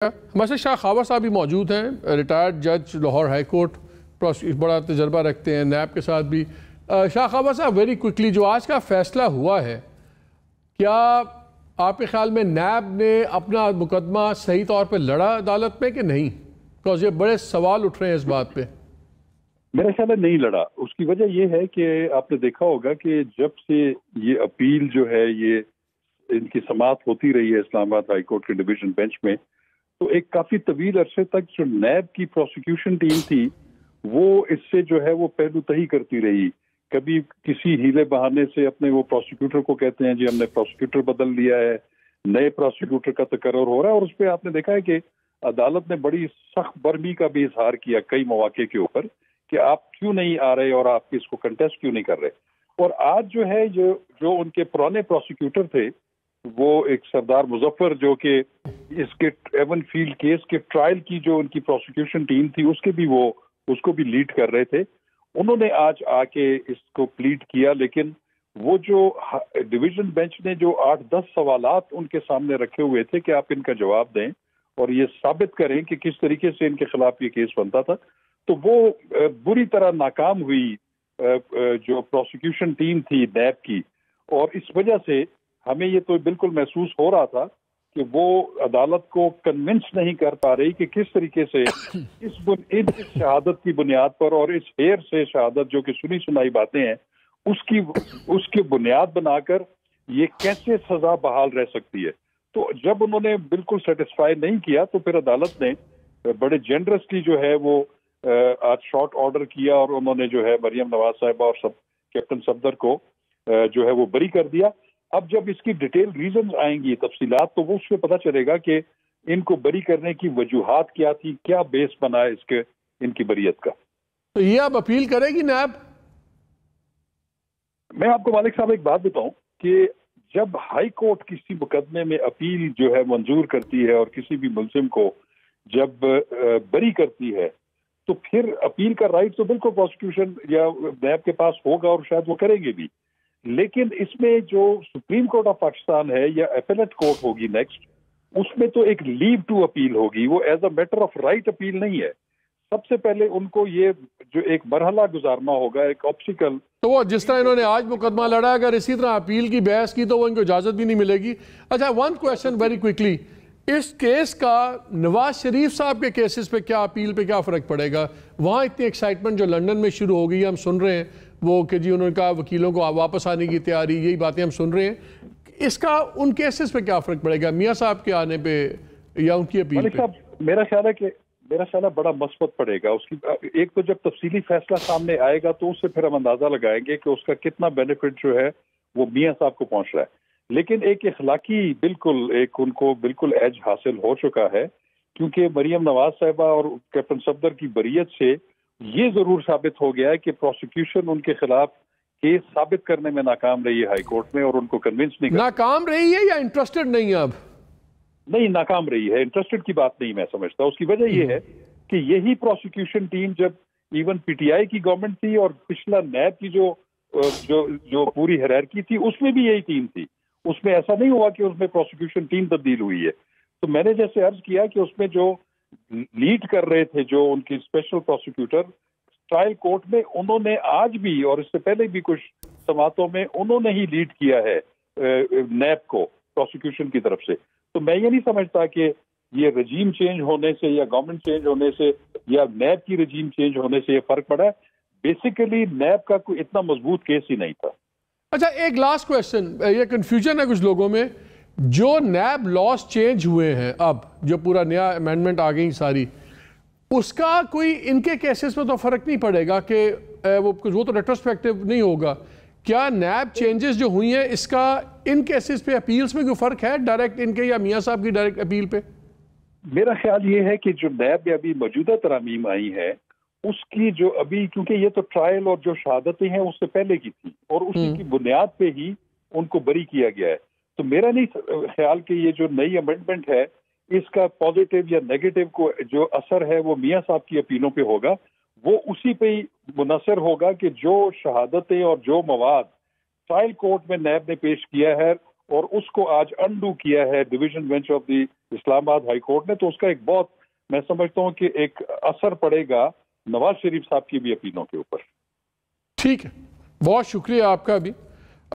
ہمارے ساتھ شاہ خاور صاحب بھی موجود ہیں، ریٹائرڈ جج لاہور ہائی کورٹ، بڑا تجربہ رکھتے ہیں نیب کے ساتھ بھی۔ شاہ خاور صاحب ویری کوئکلی، جو آج کا فیصلہ ہوا ہے، کیا آپ کے خیال میں نیب نے اپنا مقدمہ صحیح طور پہ لڑا عدالت میں کہ نہیں؟ بیکاز یہ بڑے سوال اٹھ رہے ہیں اس بات پہ۔ میرا خیال ہے نہیں لڑا۔ اس کی وجہ یہ ہے کہ آپ نے دیکھا ہوگا کہ جب سے یہ اپیل جو ہے یہ ان کی سماعت ہوتی رہی ہے اسلام آباد ہائی کورٹ کے ڈویژن بینچ میں، تو ایک کافی طویل عرصے تک جو نیب کی پروسیکیوشن ٹیم تھی وہ اس سے جو ہے وہ پہلو تہی کرتی رہی۔ کبھی کسی ہیلے بہانے سے اپنے وہ پروسیکیوٹر کو کہتے ہیں جی ہم نے پروسیکیوٹر بدل لیا ہے، نئے پروسیکیوٹر کا تقرر ہو رہا ہے، اور اس پہ آپ نے دیکھا ہے کہ عدالت نے بڑی سخت برمی کا بھی اظہار کیا کئی مواقع کے اوپر کہ آپ کیوں نہیں آ رہے اور آپ اس کو کنٹیسٹ کیوں نہیں کر رہے۔ اور آج جو ہے جو ان کے پرانے پروسیکیوٹر تھے، وہ ایک سردار مظفر جو کہ اس کے ایون فیلڈ کیس کے ٹرائل کی جو ان کی پروسیکیوشن ٹیم تھی اس کو بھی لیڈ کر رہے تھے، انہوں نے آج آ کے اس کو پلیڈ کیا۔ لیکن وہ جو ڈویژن بینچ نے جو 8-10 سوالات ان کے سامنے رکھے ہوئے تھے کہ آپ ان کا جواب دیں اور یہ ثابت کریں کہ کس طریقے سے ان کے خلاف یہ کیس بنتا تھا، تو وہ بری طرح ناکام ہوئی جو پروسیکیوشن ٹیم تھی نیب کی۔ اور اس وجہ سے ہمیں یہ تو بالکل محسوس ہو رہا تھا کہ وہ عدالت کو کنونس نہیں کر پا رہی کہ کس طریقے سے اس شہادت کی بنیاد پر اور اس ہیر سے شہادت جو کہ سنی سنائی باتیں ہیں اس کی بنیاد بنا کر یہ کیسے سزا بحال رہ سکتی ہے۔ تو جب انہوں نے بالکل سیٹسفائی نہیں کیا تو پھر عدالت نے بڑے جنرسلی جو ہے وہ آج شارٹ آرڈر کیا اور انہوں نے جو ہے مریم نواز صاحبہ اور کیپٹن صفدر کو جو ہے وہ بری کر دیا۔ اب جب اس کی ڈیٹیل ریزنز آئیں گی، تفصیلات، تو وہ اس میں پتہ چلے گا کہ ان کو بری کرنے کی وجوہات کیا تھی، کیا بیس بنا ہے ان کی بریت کا۔ تو یہ اب اپیل کرے گی نیب؟ میں آپ کو مالک صاحب ایک بات بتاؤں کہ جب ہائی کورٹ کسی مقدمے میں اپیل جو ہے منظور کرتی ہے اور کسی بھی ملزم کو جب بری کرتی ہے تو پھر اپیل کا رائٹ تو بالکل پروسیکیوشن یا نیب کے پاس ہوگا اور شاید وہ کریں گے بھی، لیکن اس میں جو سپریم کورٹ آف پاکستان ہے یا اپیلیٹ کورٹ ہوگی نیکسٹ، اس میں تو ایک لیو ٹو اپیل ہوگی، وہ as a matter of right appeal نہیں ہے۔ سب سے پہلے ان کو یہ جو ایک مرحلہ گزارنا ہوگا، ایک آبسٹیکل۔ تو وہ جس طرح انہوں نے آج مقدمہ لڑا، اگر اسی طرح اپیل کی بحث کی تو وہ ان کو اجازت بھی نہیں ملے گی۔ اچھا، ون کویسچن ویری کوئکلی، اس کیس کا نواز شریف صاحب کے کیسز پہ کیا، اپیل پہ کیا فرق پڑے گا؟ وہاں اتنی ایکسائٹمنٹ جو لندن میں شروع ہو گئی، ہم سن رہے ہیں وہ کہ جی انہوں نے کہا وکیلوں کو واپس آنے کی تیاری، یہی باتیں ہم سن رہے ہیں۔ اس کا ان کیسز پہ کیا فرق پڑے گا، میاں صاحب کے آنے پہ یا ان کی اپیل پہ؟ میرا خیال ہے بڑا مثبت پڑے گا۔ اس کی ایک تو جب تفصیلی فیصلہ سامنے آئے گا تو اس سے پھر ہم اندازہ لگائیں گے کہ اس کا کتنا بینیفٹ جو ہے وہ میاں صاحب کو پہنچ رہا ہے۔ لیکن ایک اخلاقی ان کو بالکل ایج حاصل ہو چکا ہے، کیونکہ مریم نواز صاحبہ اور کیپٹن صفدر کی بریت سے یہ ضرور ثابت ہو گیا ہے کہ پروسیکیوشن ان کے خلاف کیس ثابت کرنے میں ناکام رہی ہے ہائی کورٹ میں، اور ان کو کنونس نہیں ناکام رہی ہے یا انٹرسٹڈ نہیں ہے؟ اب نہیں، ناکام رہی ہے، انٹرسٹڈ کی بات نہیں میں سمجھتا۔ اس کی وجہ یہ ہے کہ یہی پروسیکیوشن ٹیم جب ایون پی ٹی آئی کی گورنمنٹ تھی اور پچھلا نیب کی جو پوری ہیرارکی تھی اس میں بھی یہی ٹیم تھی، اس میں ایسا نہیں ہوا کہ اس میں پروسیکیوشن ٹیم تبدیل ہوئی ہے۔ تو میں نے جیسے عرض کیا کہ اس میں جو لیڈ کر رہے تھے جو ان کی اسپیشل پروسیکیوٹر ٹرائل کورٹ میں، انہوں نے آج بھی اور اس سے پہلے بھی کچھ سماعتوں میں انہوں نے ہی لیڈ کیا ہے نیب کو پروسیکیوشن کی طرف سے۔ تو میں یہ نہیں سمجھتا کہ یہ رجیم چینج ہونے سے یا گورنمنٹ چینج ہونے سے یا نیب کی رجیم چینج ہونے سے یہ فرق پڑا ہے۔ بیسیکلی نیب کا کوئی اتنا مضبوط کیس ہی نہیں تھا۔ اچھا، ایک لاسٹ کویسچن، یہ کنفیوژن ہے کچھ لوگوں میں، جو نیب لاس چینج ہوئے ہیں، اب جو پورا نیا امینڈمنٹ آ گئی ساری، اس کا کوئی ان کے کیسز میں تو فرق نہیں پڑے گا کہ وہ تو ریٹروسپیکٹیو نہیں ہوگا؟ کیا نیب چینجز جو ہوئی ہیں اس کا ان کیسز پہ اپیلز میں کوئی فرق ہے ڈائریکٹ ان کے یا میاں صاحب کی ڈائریکٹ اپیل پہ؟ میرا خیال یہ ہے کہ جو نیب میں ابھی موجودہ ترامیم آئی ہے اس کی جو ابھی، کیونکہ یہ تو ٹرائل اور جو شہادتیں ہیں اس سے پہلے کی تھی اور اسی کی بنیاد پہ ہی ان کو بری کیا گیا ہے، تو میرا نہیں خیال کہ یہ جو نئی امینڈمنٹ ہے اس کا پازیٹیو یا نیگیٹو کو جو اثر ہے وہ میاں صاحب کی اپیلوں پہ ہوگا، وہ اسی پہ ہی منحصر ہوگا کہ جو شہادتیں اور جو مواد ٹرائل کورٹ میں نیب نے پیش کیا ہے اور اس کو آج انڈو کیا ہے ڈویژن بینچ آف دی اسلام آباد ہائی کورٹ نے، تو اس کا ایک بہت، میں سمجھتا ہوں کہ ایک اثر پڑے گا نواز شریف صاحب کی بھی اپیلوں کے اوپر. ٹھیک ہے، بہت شکریہ آپ کا بھی.